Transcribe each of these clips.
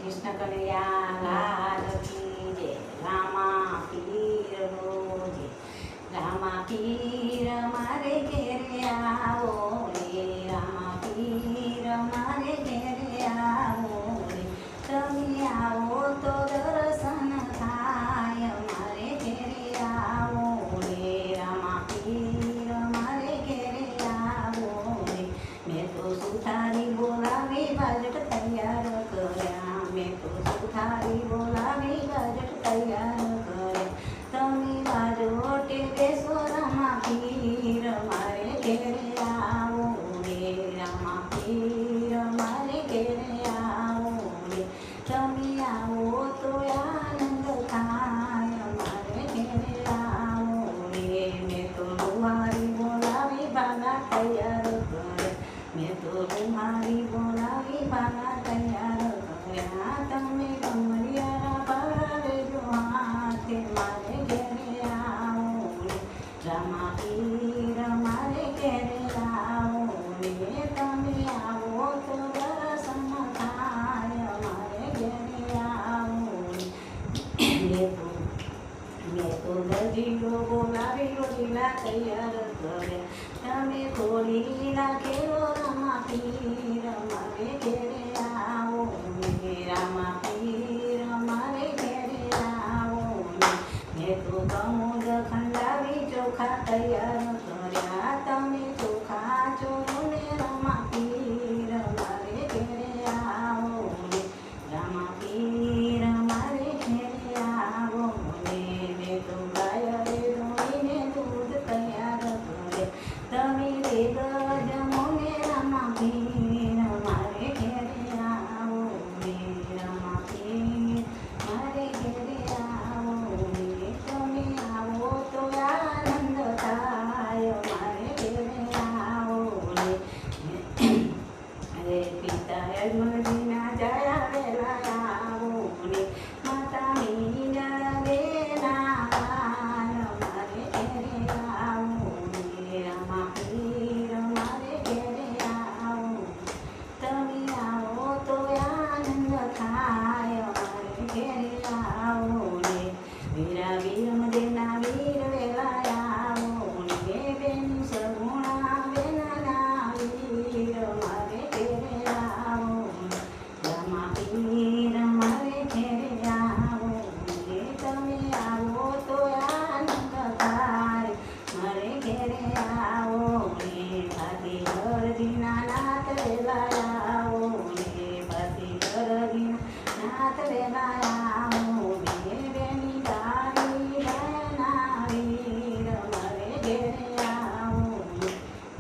કૃષ્ણ કનૈયા લાલ કી જય. રામા પીરનો જય. રામા પીર મારે ઘેરે આવો રે. રામા પીર મારે ઘેરે આવો રે. તમે આવો તો દર્શન થાય મારે ઘેરે આવો રે. રામા પીર મારે ઘેરે આવો રે. મેં તો સુથારી બોલાવી બાજટ તૈયાર કર્યા. મેં તો સુથારી બોલાવી બાજટ તૈયાર કર્યા. તમે બાજોટે બેસો રામા પીર મારે ઘેરે આવો રે. રામા પીર મારે ઘેરે આવો રે. તમે આવો તો આનંદ થાય મારે ઘેરે આવો રે. મેં તો લુહારી બોલાવી બાલા તૈયાર કર્યા. મેં તો લુહારી બોલાવી બાલા તૈયાર કર્યા. તમે કમરિયારા પાડજો હાથે મારે ઘેરે આવો રે. રામા પીર મારે ઘેરે આવો રે. તમે આવો તો દર્શન થાય મારે ઘેરે આવો રે. મેં તો દરજીઓ બોલાવી રોટલા તૈયાર કર્યા. તમે થોડી રાખેલો રામા પીર મારે ઘેરે આવો રે. રામા પીર મારે ઘેરે આવો રે. મેં તો કમોદ ખંડાવી ચોખા તૈયાર કર્યા. તમે ચોખા ચોરો ને રામા પીર મારે ઘેરે આવો રે. રામા પીર મારે ઘેરે આવો રે. મેં તો ગાય રે દોડીને દૂધ તૈયાર કર્યા. તમે રે ગજમો ને રામા પીર મારે ઘેરે આવો રે. રામા પીર મારે ઘેરે આવો રે. તમે આવો તો આનંદ થાય મારે ઘેરે આવો રે. રે પિતા યજ્ઞજીના જયા વેલા આવો રે. માતા મીના વેલા મારે ઘેરે આવો રે. રામા પીર મારે ઘેરે આવો. તમે આવો તો આનંદ થાય મારે ઘેરે આવો રે. વીરા વીર મદેના વીર વેલા આવો રે. બેન સગુણા બેનના વીર મારે ઘેરે આવો. રામા પીર મારે ઘેરે આવો રે. તમે આવો તો આનંદ થાય મારે ઘેરે આવો રે. ભાતી દરજીના નાથ વેલા આવો રે. ભાતી દરજીના નાથ વેલા આવો રે. બેની તારી બહેના વીર મારે ઘેરે આવો રે.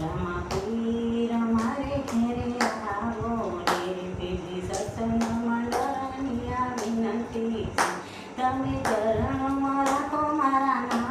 રામા પીર મારે ઘેરે આવો રે. બીજી સત્સંગ મંડળની આ વિનંતી છે. તમે ચરણમાં રાખો મારા નામ